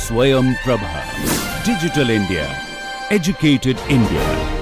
Swayam Prabha. Digital India. Educated India.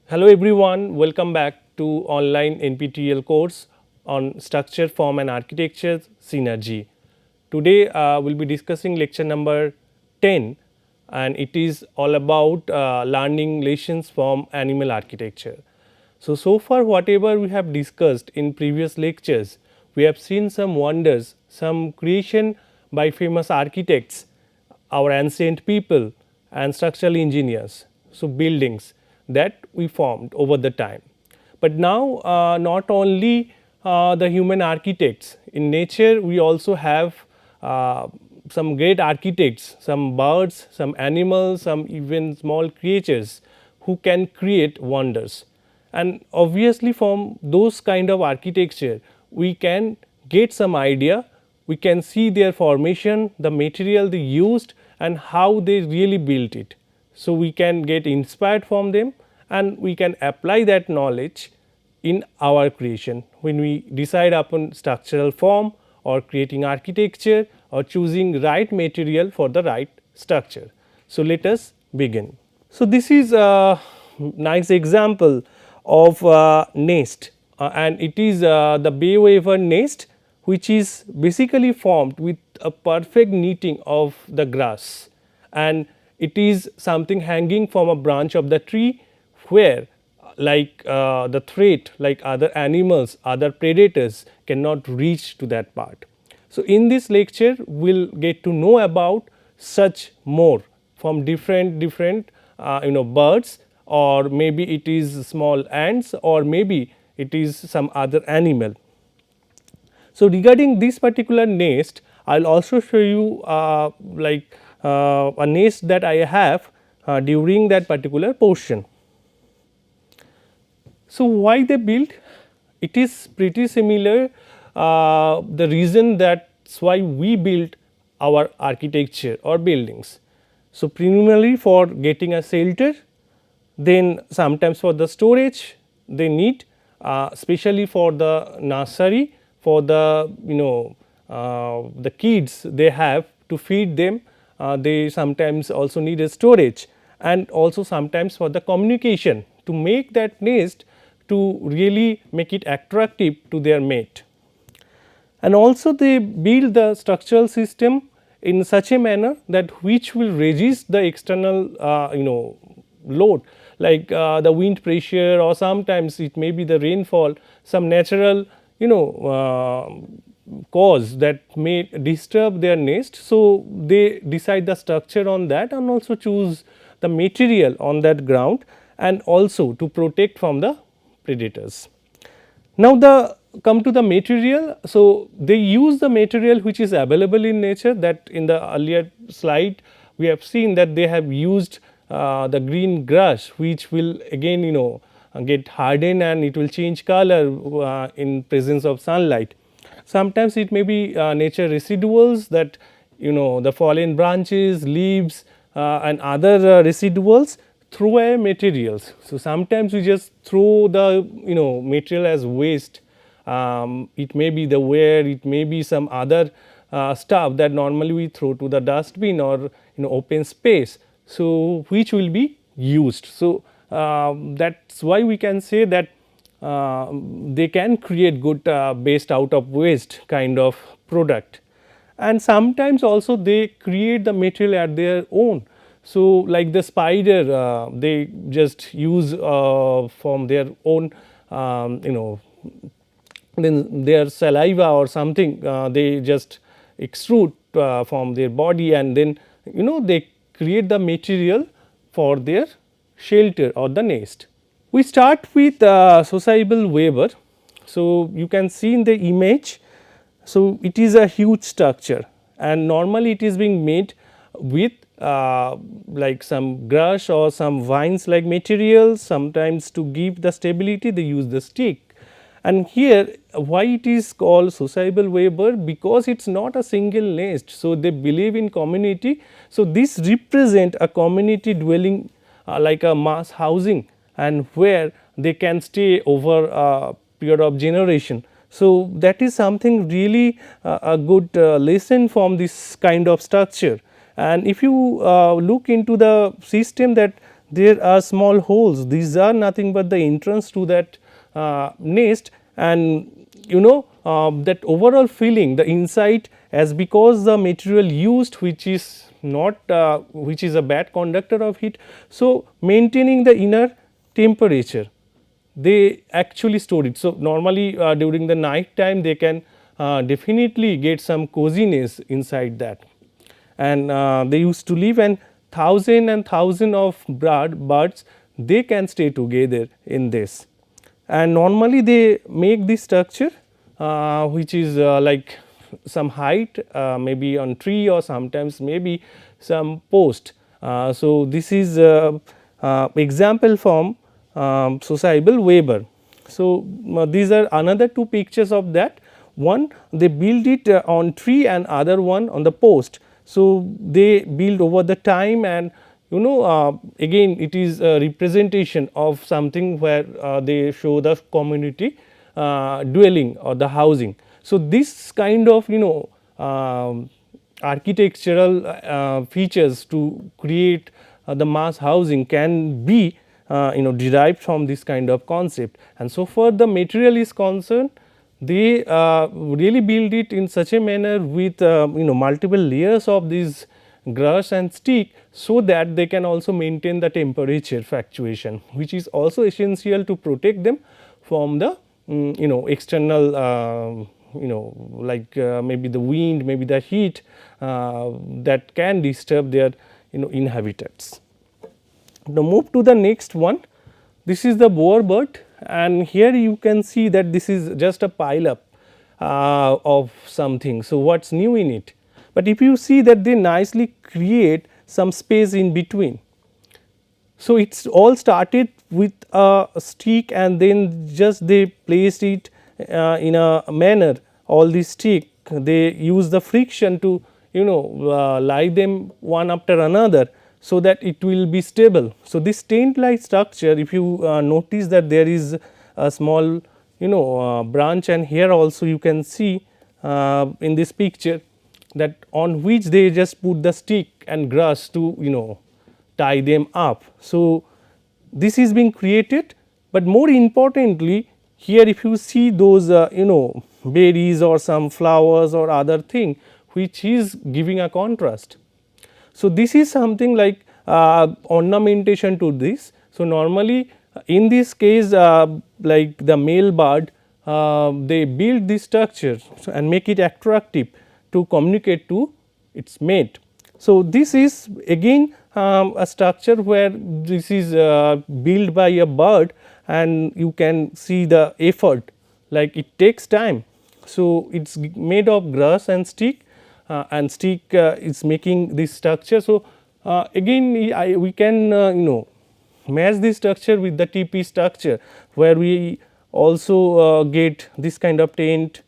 Hello everyone, welcome back to online NPTEL course on structure, form and architecture synergy. Today we'll be discussing lecture number 10 and it is all about learning lessons from animal architecture. So far whatever we have discussed in previous lectures, we have seen some wonders, some creation by famous architects, our ancient people and structural engineers, so buildings that we formed over the time. But now not only the human architects, in nature we also have some great architects, some birds, some animals, some even small creatures who can create wonders. And obviously from those kind of architecture we can get some idea, we can see their formation, the material they used and how they really built it. So we can get inspired from them and we can apply that knowledge in our creation when we decide upon structural form or creating architecture or choosing right material for the right structure. So let us begin. So this is a nice example of nest and it is the bay weaver nest, which is basically formed with a perfect knitting of the grass, and it is something hanging from a branch of the tree where like the threat, like other animals, other predators cannot reach to that part. So in this lecture we will get to know about such more from different birds, or maybe it is small ants, or maybe it is some other animal. So regarding this particular nest, I will also show you a nest that I have during that particular portion. So why they built? It is pretty similar the reason that's why we built our architecture or buildings. So preliminarily for getting a shelter, then sometimes for the storage they need, especially for the nursery, for the the kids they have to feed them, they sometimes also need a storage, and also sometimes for the communication to make that nest to really make it attractive to their mate. And also they build the structural system in such a manner that which will resist the external load, like the wind pressure, or sometimes it may be the rainfall, some natural cause that may disturb their nest. So they decide the structure on that and also choose the material on that ground, and also to protect from the predators. Now come to the material. So they use the material which is available in nature, that in the earlier slide we have seen that they have used the green grass, which will again get hardened and it will change color in presence of sunlight. Sometimes it may be nature residuals, that the fallen branches, leaves and other residuals throw away materials. So sometimes we just throw the material as waste. It may be the wear, it may be some other stuff that normally we throw to the dustbin or open space, so which will be used. So that's why we can say that they can create good based out of waste kind of product. And sometimes also they create the material at their own. So like the spider, they just use from their own then their saliva or something, they just extrude from their body, and then they create the material for their shelter or the nest. We start with sociable weaver. So, you can see in the image, so it is a huge structure and normally it is being made with like some brush or some vines like material. Sometimes to give the stability they use the stick, and here why it is called sociable Weber, because it is not a single nest. So, they believe in community. So, this represent a community dwelling like a mass housing, and where they can stay over a period of generation. So, that is something really a good lesson from this kind of structure. And if you look into the system, that there are small holes, these are nothing but the entrance to that nest, and you know that overall feeling the inside, as because the material used which is not which is a bad conductor of heat. So, maintaining the inner temperature, they actually store it. So, normally during the night time they can definitely get some coziness inside that, and they used to live, and thousand of birds they can stay together in this. And normally they make this structure which is like some height maybe on tree or sometimes maybe some post. So, this is example from sociable Weber. So, these are another two pictures of that. One, they build it on tree and other one on the post. So, they build over the time, and you know again it is a representation of something where they show the community dwelling or the housing. So, this kind of architectural features to create the mass housing can be derived from this kind of concept. And so far the material is concerned, they really build it in such a manner with multiple layers of these grass and stick, so that they can also maintain the temperature fluctuation, which is also essential to protect them from the external like maybe the wind, maybe the heat that can disturb their inhabitants. Now, move to the next one. This is the boerbird, and here you can see that this is just a pile up of something. So, what is new in it? But if you see that they nicely create some space in between. So, it is all started with a stick, and then just they placed it in a manner, all these stick they use the friction to lie them one after another, so that it will be stable. So, this tent like structure, if you notice that there is a small branch, and here also you can see in this picture that on which they just put the stick and grass to tie them up. So, this is being created, but more importantly here if you see those berries or some flowers or other thing which is giving a contrast. So, this is something like ornamentation to this. So, normally in this case like the male bird they build this structure and make it attractive to communicate to its mate. So, this is again a structure where this is built by a bird, and you can see the effort, like it takes time. So, it is made of grass and stick is making this structure. So, again we can match this structure with the TP structure, where we also get this kind of tent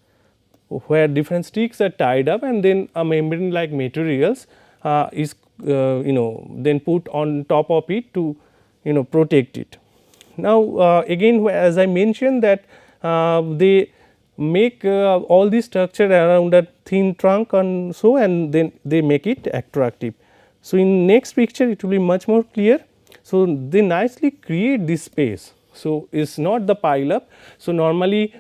where different sticks are tied up, and then a membrane like materials is then put on top of it to protect it. Now, again as I mentioned that they make all this structure around a thin trunk and so, and then they make it attractive. So, in next picture it will be much more clear. So, they nicely create this space. So, it is not the pile up. So, normally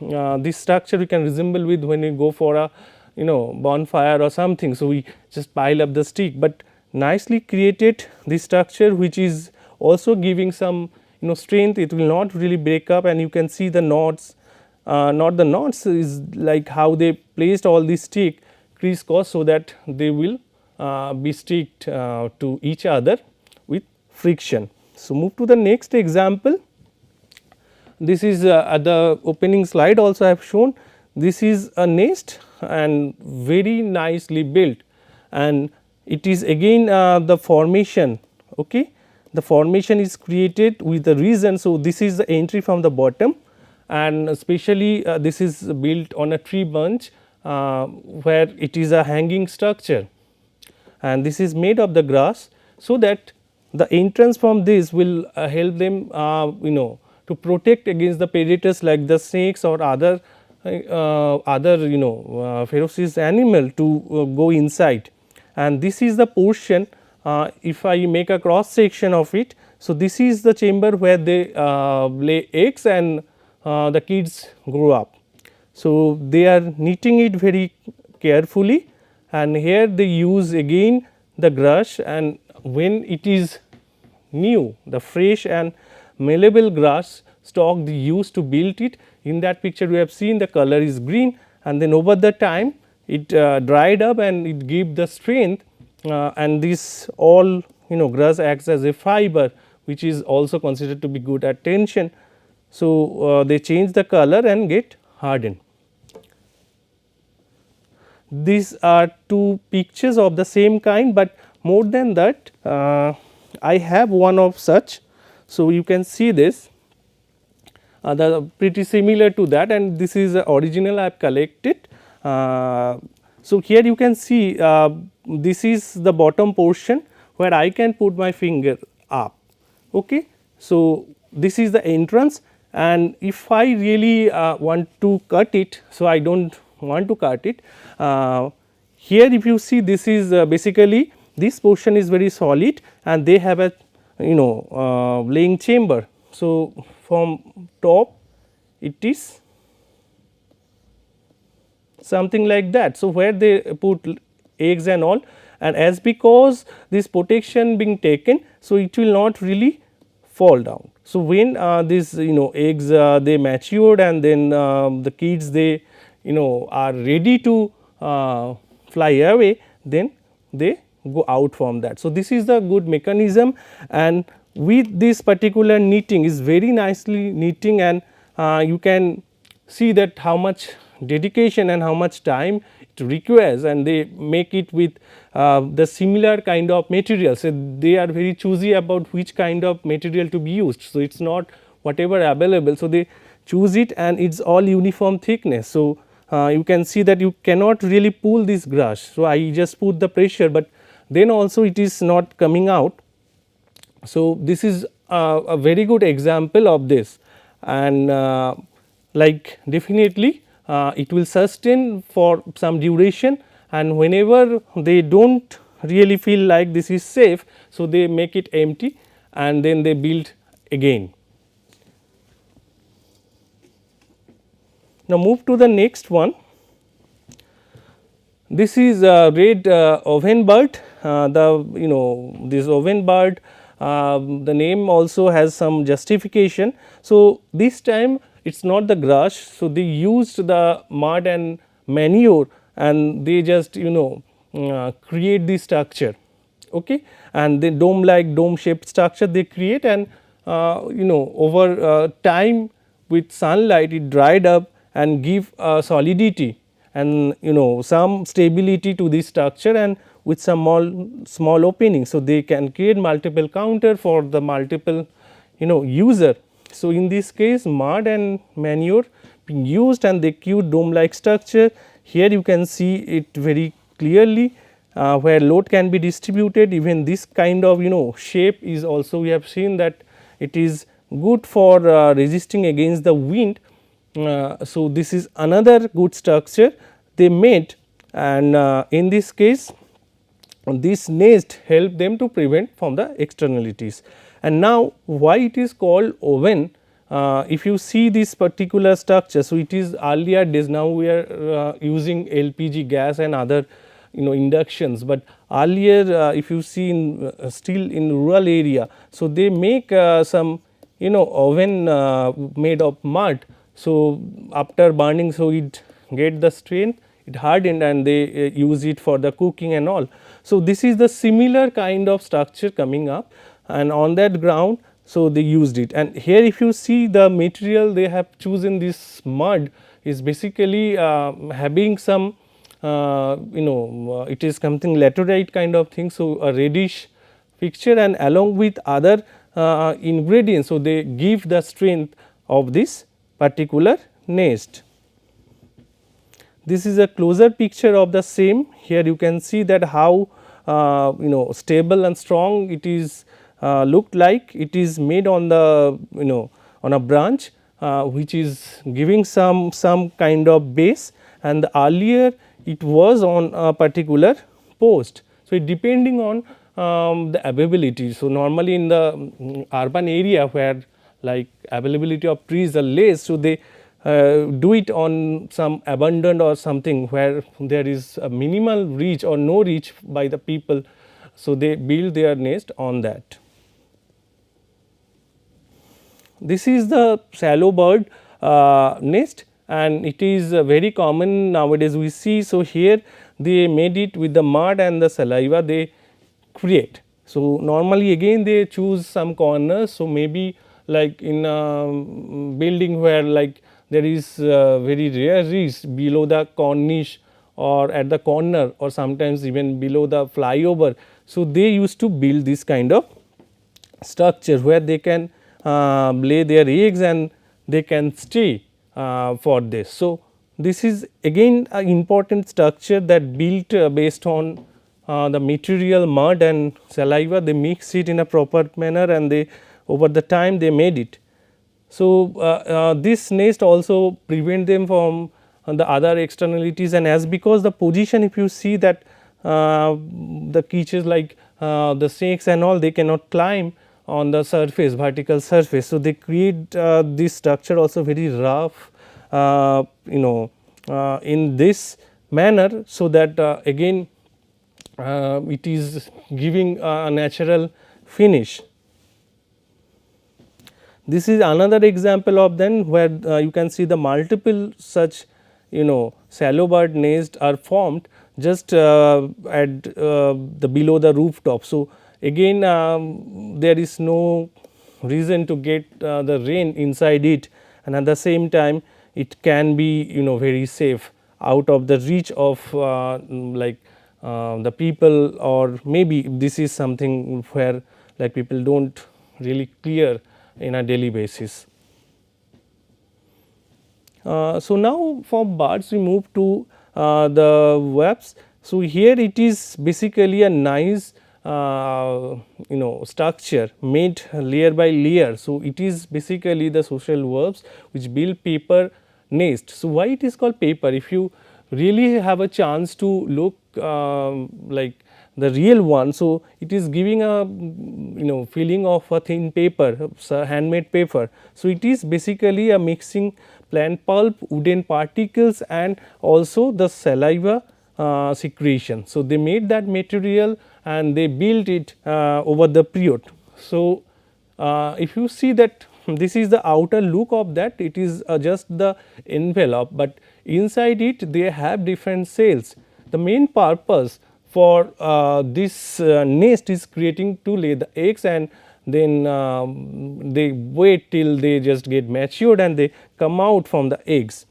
this structure we can resemble with when we go for a bonfire or something. So, we just pile up the stick, but nicely created this structure which is also giving some strength. It will not really break up, and you can see the knots, not the knots, is like how they placed all these stick crisscross, so that they will be sticked to each other with friction. So, move to the next example. this is at the opening slide also I have shown, this is a nest and very nicely built, and it is again the formation. Okay. The formation is created with the reason. So, this is the entry from the bottom, and especially this is built on a tree branch where it is a hanging structure, and this is made of the grass. So, that the entrance from this will help them to protect against the predators like the snakes or other ferocious animal to go inside. And this is the portion, if I make a cross section of it. So, this is the chamber where they lay eggs and the kids grow up. So, they are knitting it very carefully, and here they use again the grass, and when it is new, the fresh and malleable grass stalk they use to build it. In that picture we have seen the color is green, and then over the time it dried up and it gave the strength, and this all grass acts as a fiber, which is also considered to be good at tension. So, they change the color and get hardened. These are two pictures of the same kind, but more than that I have one of such. So, you can see this the pretty similar to that, and this is the original I have collected. So, here you can see this is the bottom portion where I can put my finger up. Okay. So, this is the entrance, and if I really want to cut it, so I do not want to cut it. Here if you see, this is basically this portion is very solid, and they have a laying chamber. So, from top it is something like that. So, where they put eggs and all, and as because this protection being taken, so it will not really fall down. So, when these eggs they matured, and then the kids they are ready to fly away, then they go out from that. So, this is the good mechanism, and with this particular knitting is very nicely knitting, and you can see that how much dedication and how much time it requires, and they make it with the similar kind of material. So, they are very choosy about which kind of material to be used. So, it is not whatever available. So, they choose it, and it is all uniform thickness. So, you can see that you cannot really pull this grass. So, I just put the pressure, but then also it is not coming out. So, this is a very good example of this, and like definitely it will sustain for some duration, and whenever they do not really feel like this is safe, so they make it empty and then they build again. Now, move to the next one. This is a red oven bird. This oven bird, the name also has some justification. So, this time it is not the grass. So, they used the mud and manure, and they just create this structure, okay, and the dome shaped structure they create, and over time with sunlight it dried up and give solidity and some stability to this structure, and with some small opening. So, they can create multiple counter for the multiple user. So, in this case mud and manure being used, and they create dome like structure. Here you can see it very clearly where load can be distributed. Even this kind of shape is also, we have seen that it is good for resisting against the wind. So, this is another good structure they made, and in this case this nest help them to prevent from the externalities. And now, why it is called oven? If you see this particular structure, so it is earlier days, now we are using LPG gas and other inductions, but earlier if you see in still in rural area, so they make some oven made of mud. So, after burning, so it get the strength, it hardened, and they use it for the cooking and all. So, this is the similar kind of structure coming up, and on that ground So they used it, and here if you see the material they have chosen, this mud is basically having some it is something laterite kind of thing, so a reddish picture, and along with other ingredients, so they give the strength of this particular nest. This is a closer picture of the same. Here you can see that how stable and strong it is looked like. It is made on the on a branch which is giving some kind of base, and earlier it was on a particular post. So, it depending on the availability. So, normally in the urban area where like availability of trees are less, so they do it on some abandoned or something where there is a minimal reach or no reach by the people. So, they build their nest on that. This is the shallow bird nest, and it is very common nowadays we see. So, here they made it with the mud and the saliva they create. So, normally again they choose some corners. So, maybe like in a building where like there is very rare reach below the cornice or at the corner, or sometimes even below the flyover. So, they used to build this kind of structure where they can lay their eggs and they can stay for this. So, this is again an important structure that built based on the material mud and saliva. They mix it in a proper manner, and they over the time they made it. So, this nest also prevent them from the other externalities, and as because the position, if you see that the creatures like the snakes and all, they cannot climb on the surface, vertical surface. So, they create this structure also very rough in this manner, so that again it is giving a natural finish. This is another example of then where you can see the multiple such shallow bird nest are formed just at the below the rooftop. So, again there is no reason to get the rain inside it, and at the same time it can be very safe out of the reach of like the people, or maybe this is something where like people do not really clear in a daily basis. So, now for birds we move to the webs. So, here it is basically a nice structure made layer by layer. So, it is basically the social webs which build paper nest. So, why it is called paper? If you really have a chance to look like the real one, so it is giving a feeling of a thin paper, handmade paper. So, it is basically a mixing plant pulp, wooden particles, and also the saliva secretion. So, they made that material and they built it over the period. So, if you see that this is the outer look of that, it is just the envelope, but inside it they have different cells. The main purpose for this nest is creating to lay the eggs, and then they wait till they just get matured and they come out from the eggs,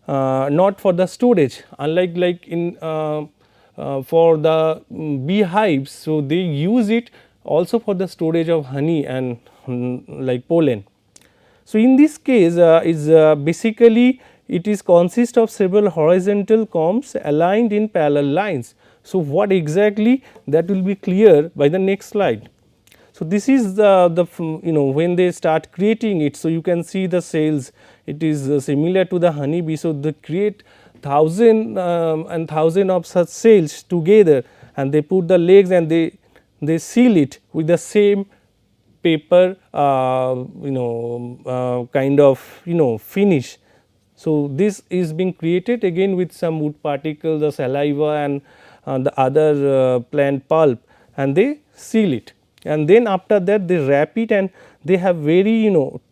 not for the storage, unlike like in for the beehives. So, they use it also for the storage of honey and like pollen. So, in this case is basically it is consist of several horizontal combs aligned in parallel lines. So, what exactly, that will be clear by the next slide. So, this is the when they start creating it. So, you can see the cells, it is similar to the honeybee. So, they create thousand and thousand of such cells together, and they put the legs and they seal it with the same paper kind of finish. So, this is being created again with some wood particle, the saliva and the other plant pulp, and they seal it, and then after that they wrap it, and they have very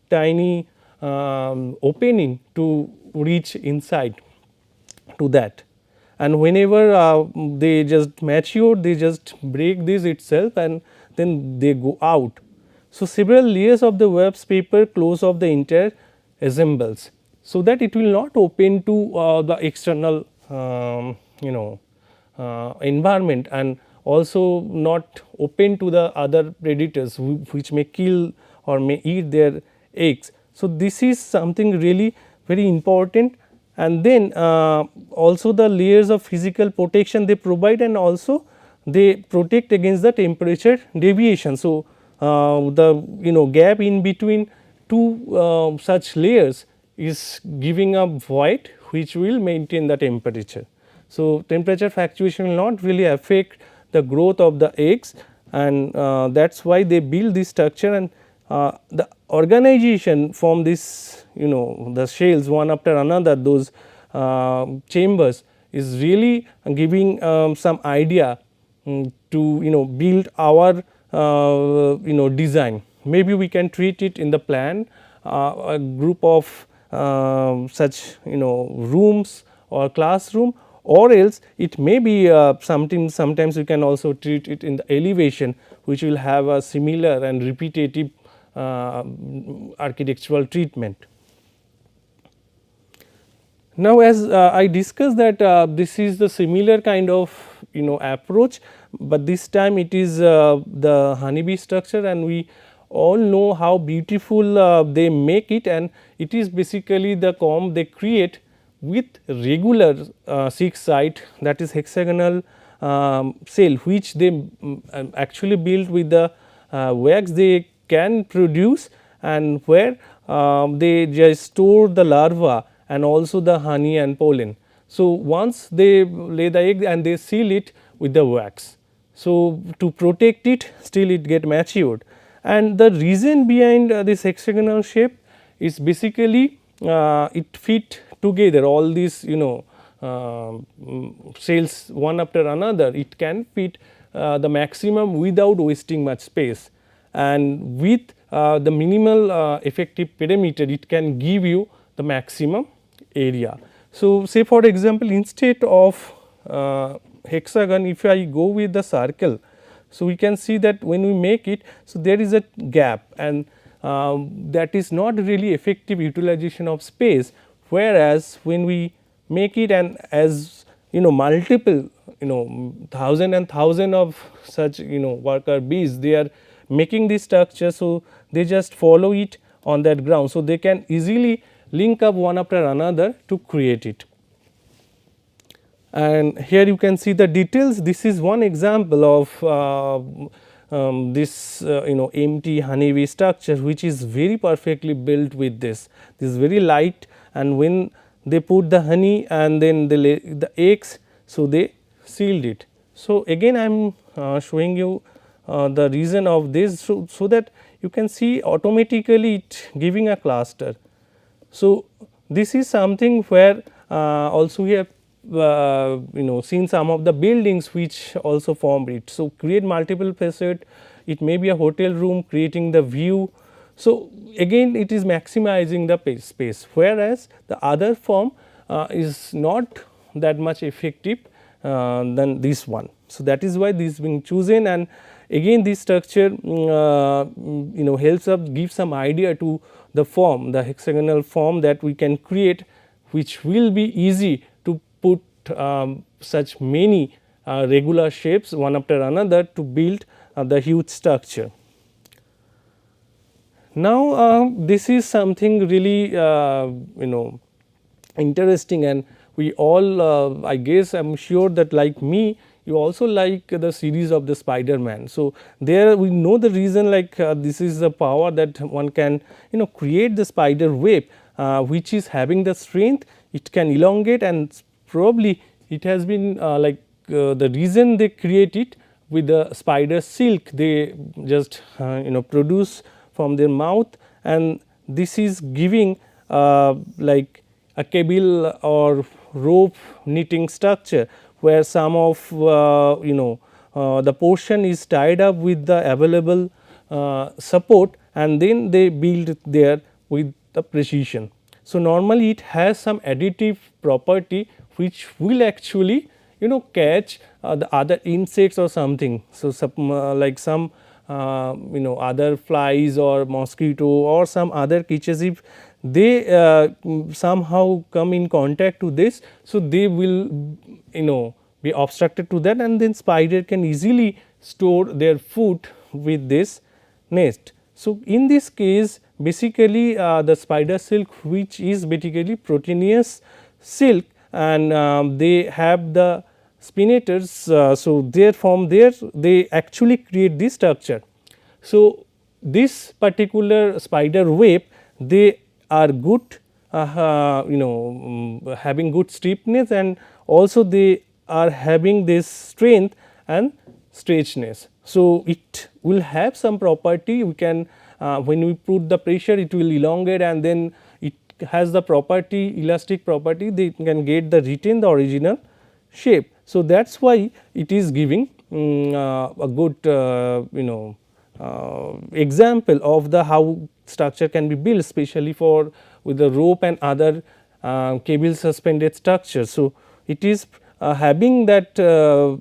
tiny opening to reach inside to that, and whenever they just mature, they just break this itself and then they go out. So, several layers of the wax paper close off the entire assembles, so that it will not open to the external environment, and also not open to the other predators which may kill or may eat their eggs. So, this is something really very important, and then also the layers of physical protection they provide, and also they protect against the temperature deviation. So, the gap in between two such layers is giving a void which will maintain the temperature. So, temperature fluctuation will not really affect the growth of the eggs, and that is why they build this structure, and the organization from this the shells one after another, those chambers is really giving some idea to build our design. Maybe we can treat it in the plan a group of such rooms or classroom, or else it may be sometimes we can also treat it in the elevation, which will have a similar and repetitive architectural treatment. Now, as I discussed that this is the similar kind of approach, but this time it is the honeybee structure, and we all know how beautiful they make it, and it is basically the comb they create with regular 6 side, that is hexagonal cell, which they actually build with the wax they can produce, and where they just store the larva and also the honey and pollen. So, once they lay the egg and they seal it with the wax. So, to protect it still it get matured, and the reason behind this hexagonal shape is basically it fit together all these cells one after another, it can fit the maximum without wasting much space, and with the minimal effective perimeter it can give you the maximum area. So, say for example, instead of hexagon, if I go with the circle, so we can see that when we make it, so there is a gap, and that is not really effective utilization of space, whereas when we make it, and as multiple thousand and thousand of such worker bees, they are making this structure. So, they just follow it on that ground. So, they can easily link up one after another to create it. And here you can see the details. This is one example of this empty honeybee structure, which is very perfectly built with this. This is very light, and when they put the honey and then they lay the eggs, so they sealed it. So, again I am showing you the reason of this, so that you can see automatically it giving a cluster. So, this is something where also we have seen some of the buildings which also form it. So, create multiple facet, it may be a hotel room creating the view. So, again it is maximizing the space, whereas the other form is not that much effective than this one. So, that is why this is being chosen, and again this structure helps us give some idea to the form, the hexagonal form that we can create, which will be easy to put such many regular shapes one after another to build the huge structure. Now, this is something really interesting, and we all I guess I am sure that like me you also like the series of the Spider-Man. So, there we know the reason, like this is the power that one can create the spider web which is having the strength, it can elongate, and probably it has been the reason they create it with the spider silk they just produce from their mouth, and this is giving like a cable or rope knitting structure, where some of the portion is tied up with the available support, and then they build there with the precision. So, normally it has some additive property which will actually catch the other insects or something. So, like some other flies or mosquito or some other creatures, if they somehow come in contact to this, so they will be obstructed to that, and then spider can easily store their food with this nest. So, in this case basically the spider silk, which is basically proteinous silk, and they have the spinators. So, there from there they actually create this structure. So, this particular spider web, they are good having good stiffness, and also they are having this strength and stretchness. So, it will have some property, we can when we put the pressure it will elongate, and then it has the property, elastic property, they can get the retain the original shape. So, that is why it is giving a good example of the how structure can be built, especially for with the rope and other cable suspended structure. So, it is having that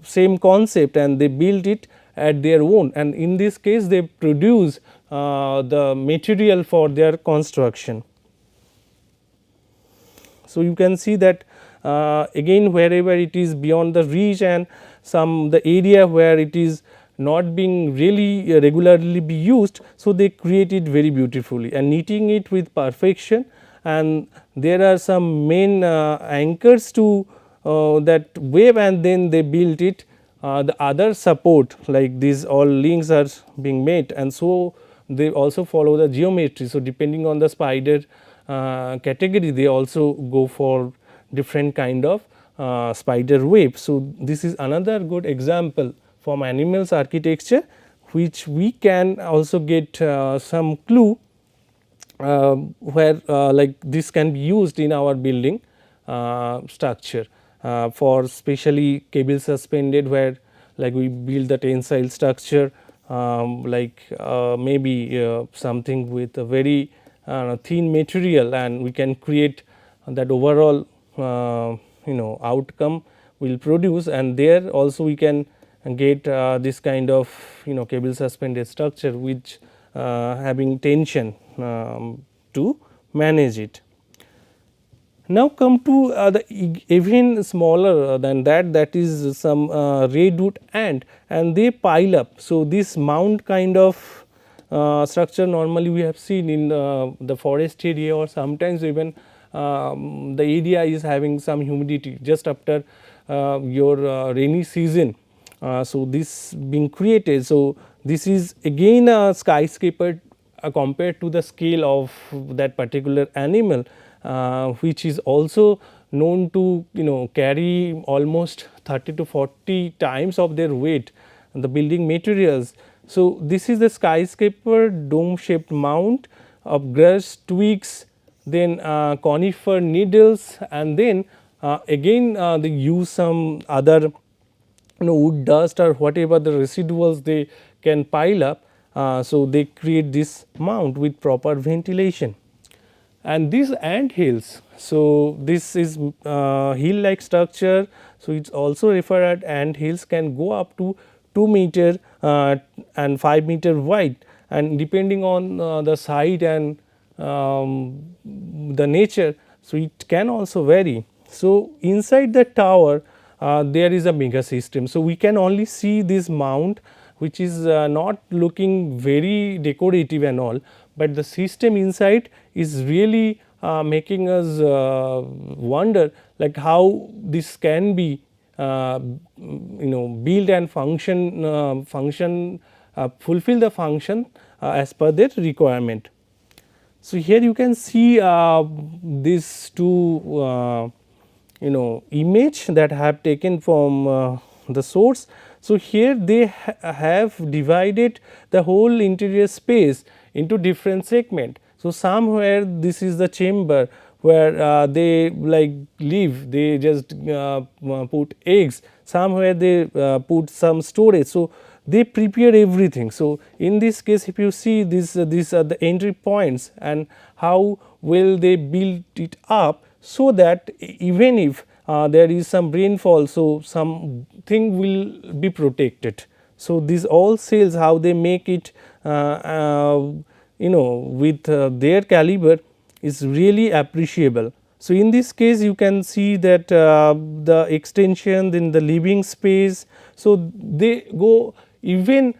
same concept, and they build it at their own, and in this case they produce the material for their construction. So, you can see that again wherever it is beyond the reach, and some the area where it is not being really regularly be used. So, they create it very beautifully and knitting it with perfection, and there are some main anchors to that web, and then they built it the other support like these all links are being made, and so they also follow the geometry. So, depending on the spider category, they also go for different kind of spider web. So, this is another good example from animals architecture, which we can also get some clue where like this can be used in our building structure for specially cable suspended, where like we build the tensile structure like maybe something with a very thin material, and we can create that overall outcome will produce, and there also we can get this kind of cable suspended structure which having tension to manage it. Now, come to the even smaller than that, that is some redwood ant, and they pile up. So, this mound kind of structure normally we have seen in the forest area, or sometimes even the area is having some humidity just after your rainy season. So, this being created. So, this is again a skyscraper compared to the scale of that particular animal, which is also known to carry almost 30 to 40 times of their weight the building materials. So, this is the skyscraper dome shaped mound of grass twigs, then conifer needles, and then again they use some other wood dust or whatever the residuals they can pile up. So, they create this mound with proper ventilation. And these ant hills, so this is hill like structure. So, it is also referred at ant hills can go up to 2 meter and 5 meter wide, and depending on the site and the nature. So, it can also vary. So, inside the tower there is a mega system. So, we can only see this mound which is not looking very decorative and all, but the system inside is really making us wonder like how this can be build and function fulfill the function as per their requirement. So, here you can see these two image that I have taken from the source. So, here they have divided the whole interior space into different segment. So, somewhere this is the chamber where they like live, they just put eggs, somewhere they put some storage. So, they prepare everything. So, in this case if you see this these are the entry points, and how will they build it up, so that even if there is some rainfall, so something will be protected. So, these all cells how they make it with their caliber is really appreciable. So, in this case you can see that the extension, then the living space. So, they go even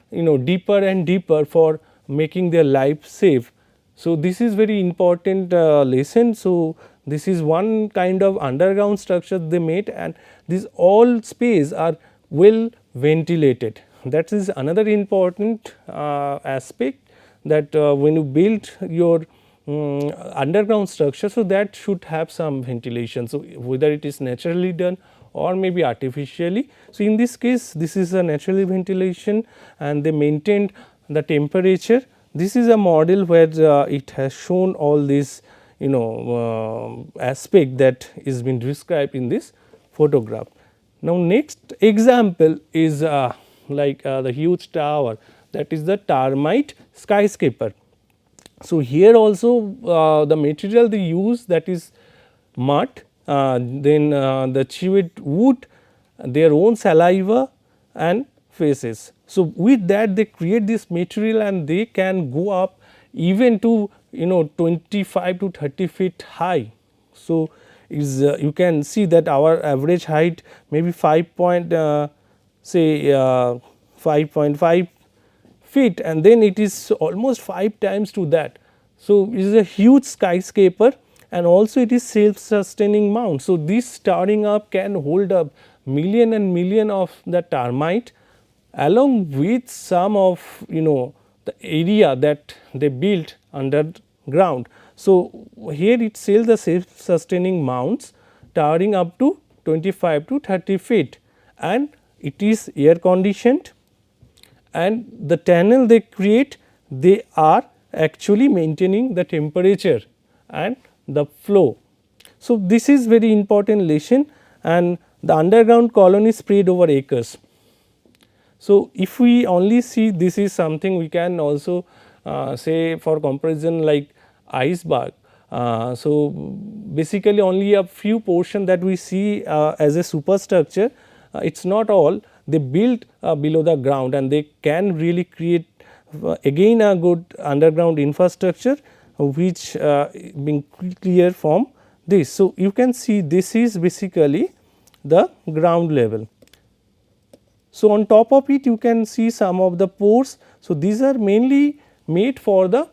deeper and deeper for making their life safe. So, this is very important lesson. So, this is one kind of underground structure they made, and these all space are well ventilated. That is another important aspect, that when you build your underground structure, so that should have some ventilation. So, whether it is naturally done or maybe artificially. So, in this case this is a naturally ventilation, and they maintained the temperature. This is a model where it has shown all these aspect that is been described in this photograph. Now, next example is like the huge tower, that is the termite skyscraper. So, here also the material they use, that is mud, then the chewed wood, their own saliva and faces. So, with that they create this material, and they can go up even to 25 to 30 feet high. So, is you can see that our average height may be 5.5 feet, and then it is almost 5 times to that. So, it is a huge skyscraper, and also it is self sustaining mount. So, this towering up can hold up million and million of the termite, along with some of the area that they built underground. So, here it sells the self sustaining mounts towering up to 25 to 30 feet, and it is air conditioned, and the tunnel they create, they are actually maintaining the temperature and the flow. So, this is very important lesson, and the underground colony spread over acres. So, if we only see, this is something we can also say for comparison like iceberg. So, basically only a few portion that we see as a superstructure, it is not all. They built below the ground, and they can really create again a good underground infrastructure, which being clear from this. So, you can see this is basically the ground level. So, on top of it you can see some of the pores. So, these are mainly made for the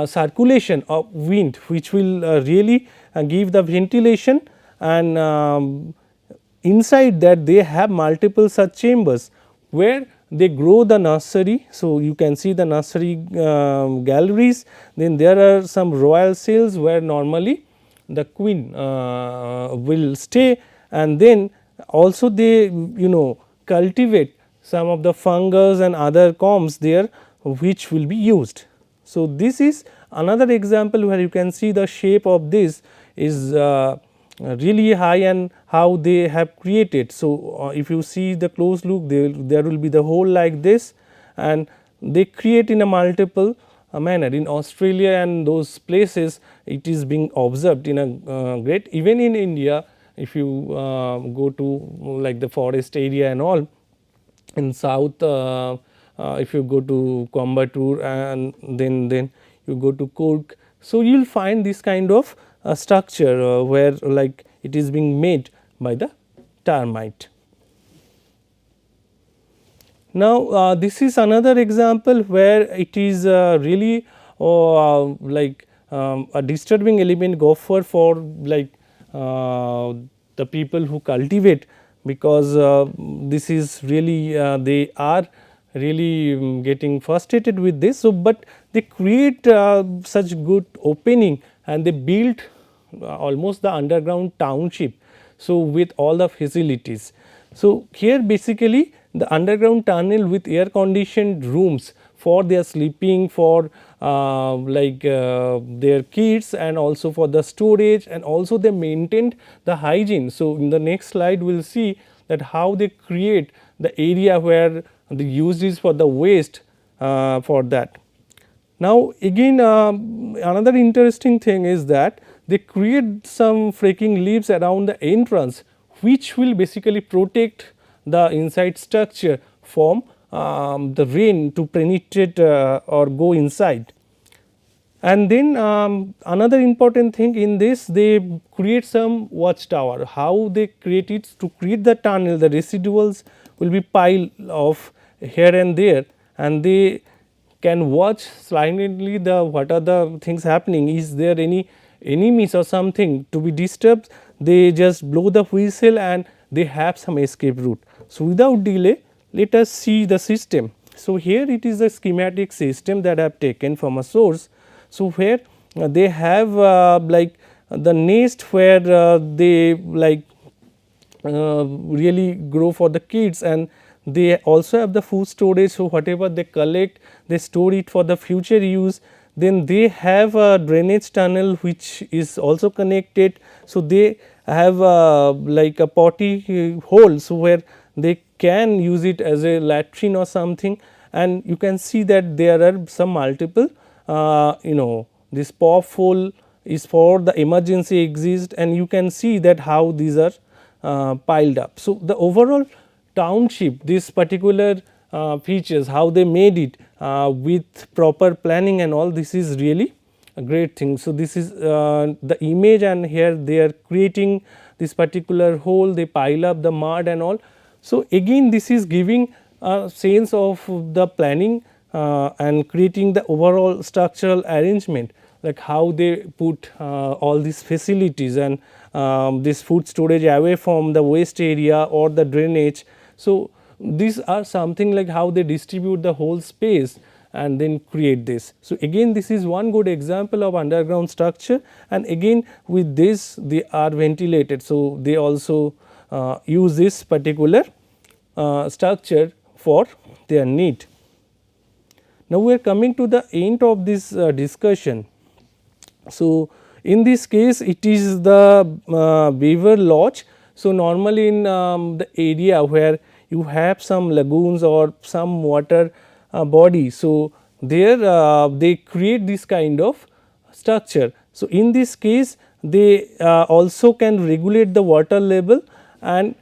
circulation of wind, which will really give the ventilation, and inside that they have multiple such chambers where they grow the nursery. So, you can see the nursery galleries, then there are some royal cells where normally the queen will stay, and then also they cultivate some of the fungus and other combs there which will be used. So, this is another example where you can see the shape of this is really high, and how they have created. So, if you see the close look, there will be the hole like this, and they create in a multiple manner. In Australia and those places, it is being observed in a great, even in India, if you go to like the forest area and all in south, if you go to Coimbatore and then you go to Cork. So, you will find this kind of structure where like it is being made by the termite. Now, this is another example where it is really like a disturbing element gopher for like the people who cultivate, because this is really they are really getting frustrated with this. So, but they create such good opening, and they build almost the underground township. So, with all the facilities. So, here basically the underground tunnel with air conditioned rooms for their sleeping, for their kids, and also for the storage, and also they maintained the hygiene. So, in the next slide we will see that how they create the area where the use is for the waste for that. Now, again another interesting thing is that they create some flaking leaves around the entrance, which will basically protect the inside structure from the rain to penetrate or go inside. And then another important thing in this, they create some watchtower. How they create it? To create the tunnel, the residuals will be piled off here and there, and they can watch silently the what are the things happening. Is there any enemies or something to be disturbed? They just blow the whistle and they have some escape route. So, without delay, let us see the system. So, here it is a schematic system that I have taken from a source. So, where they have like the nest where they like really grow for the kids, and they also have the food storage. So, whatever they collect, they store it for the future use. Then they have a drainage tunnel which is also connected. So, they have like a potty hole, so where they can use it as a latrine or something, and you can see that there are some multiple this pop hole is for the emergency exist, and you can see that how these are piled up. So, the overall township, this particular features, how they made it with proper planning and all, this is really a great thing. So, this is the image, and here they are creating this particular hole, they pile up the mud and all. So, again this is giving a sense of the planning and creating the overall structural arrangement, like how they put all these facilities and this food storage away from the waste area or the drainage. So, these are something like how they distribute the whole space and then create this. So, again this is one good example of underground structure, and again with this they are ventilated. So, they also use this particular structure for their need. Now, we are coming to the end of this discussion. So, in this case it is the beaver lodge. So, normally in the area where you have some lagoons or some water body. So, there they create this kind of structure. So, in this case they also can regulate the water level and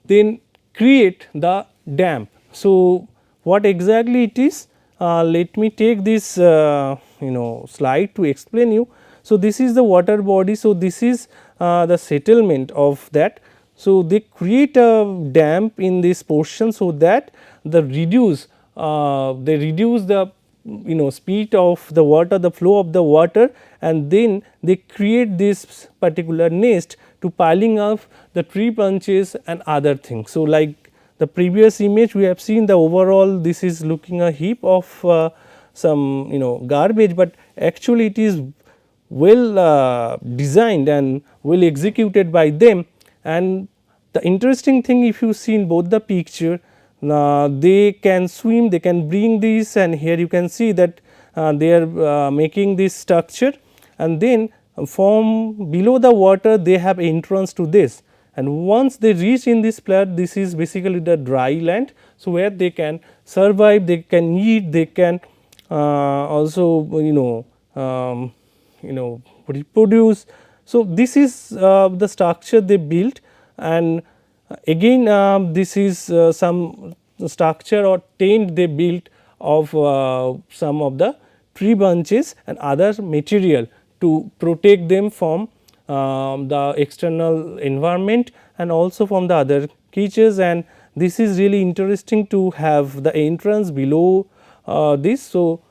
then create the dam. So, what exactly it is? Let me take this slide to explain you. So, this is the water body. So, this is the settlement of that. So, they create a dam in this portion, so that they reduce the speed of the water, the flow of the water, and then they create this particular nest to piling up the tree branches and other things. So, like the previous image we have seen, the overall this is looking a heap of some garbage, but actually it is well designed and well executed by them. And the interesting thing, if you see in both the picture, they can swim, they can bring this, and here you can see that they are making this structure, and then from below the water they have entrance to this, and once they reach in this plat, this is basically the dry land. So, where they can survive, they can eat, they can also reproduce. So, this is the structure they built, and again this is some structure or tent they built of some of the tree branches and other material to protect them from the external environment and also from the other creatures. And this is really interesting to have the entrance below this. So,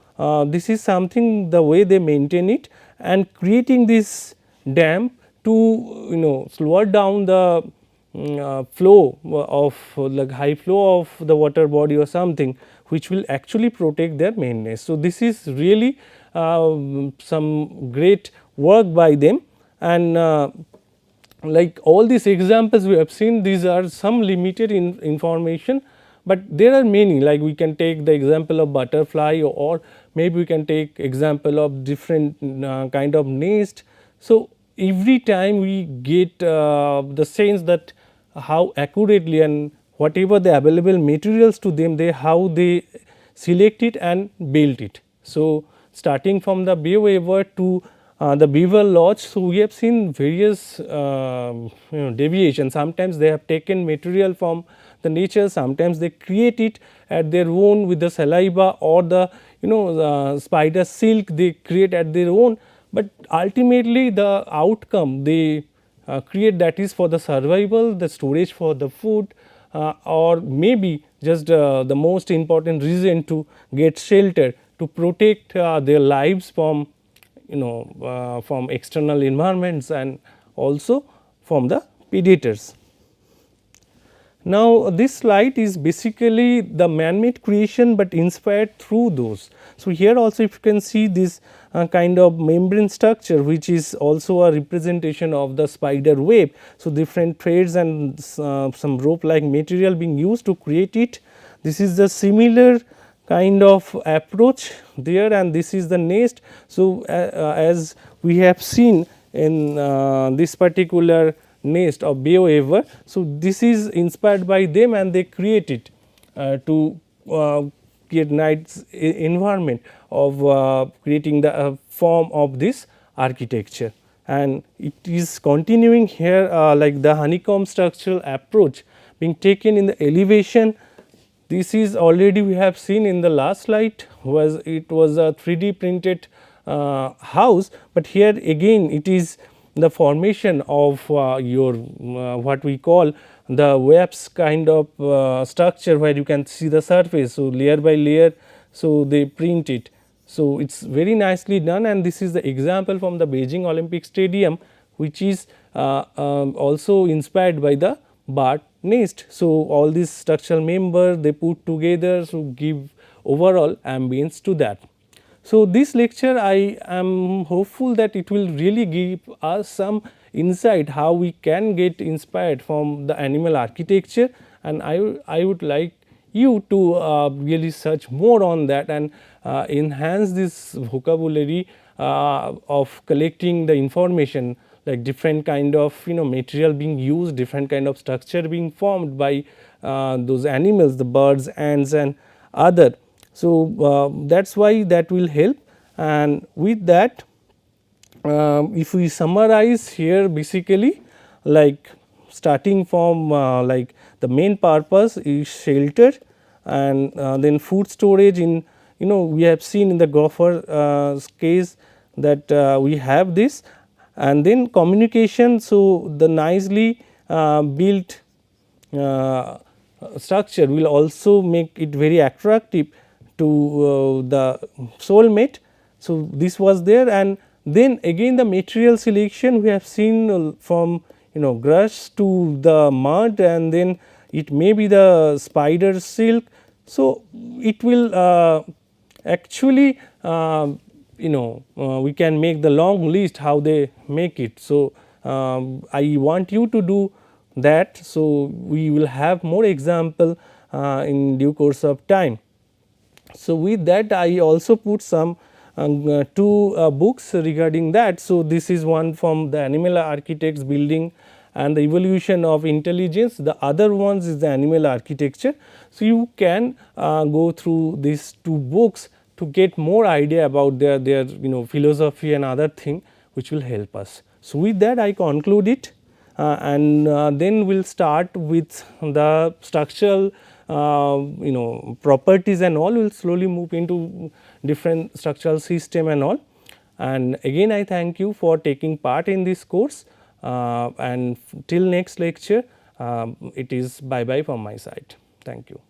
this is something the way they maintain it, and creating this dam to slow down the flow of like high flow of the water body or something, which will actually protect their main nest. So, this is really some great work by them, and like all these examples we have seen, these are some limited information, but there are many, like we can take the example of butterfly, or maybe we can take example of different kind of nest. So, every time we get the sense that how accurately and whatever the available materials to them, how they select it and build it. So, starting from the bay waver to the beaver lodge. So, we have seen various deviations. Sometimes they have taken material from the nature, sometimes they create it at their own with the saliva or the spider silk they create at their own, but ultimately the outcome they create, that is for the survival, the storage for the food, or maybe just the most important reason to get shelter, to protect their lives from from external environments and also from the predators. Now, this slide is basically the man-made creation, but inspired through those. So, here also if you can see this kind of membrane structure, which is also a representation of the spider web. So, different threads and some rope like material being used to create it. This is the similar kind of approach there, and this is the nest. So, as we have seen in this particular nest of Beoever. So, this is inspired by them and they create it to create nice environment of creating the form of this architecture, and it is continuing here like the honeycomb structural approach being taken in the elevation. This is already we have seen in the last slide, was it was a 3D printed house, but here again it is the formation of your what we call the webs kind of structure, where you can see the surface. So, layer by layer, so they print it. So, it is very nicely done, and this is the example from the Beijing Olympic Stadium, which is also inspired by the bird nest. So, all these structural members they put together to give overall ambience to that. So, this lecture I am hopeful that it will really give us some insight how we can get inspired from the animal architecture, and I would like you to really search more on that and enhance this vocabulary of collecting the information, like different kind of material being used, different kind of structure being formed by those animals, the birds, ants and other. So, that is why that will help, and with that if we summarize here, basically like starting from like the main purpose is shelter, and then food storage. In we have seen in the gopher case that we have this, and then communication. So, the nicely built structure will also make it very attractive to the soulmate. So, this was there, and then again the material selection we have seen from grass to the mud, and then it may be the spider silk. So, it will actually we can make the long list how they make it. So, I want you to do that. So, we will have more example in due course of time. So, with that I also put some two books regarding that. So, this is one from the Animal Architects Building and the Evolution of Intelligence, the other ones is the Animal Architecture. So, you can go through these two books to get more idea about their philosophy and other thing which will help us. So, with that I conclude it and then we will start with the structural properties and all. We will slowly move into different structural system and all, and again I thank you for taking part in this course, and till next lecture it is bye bye from my side. Thank you.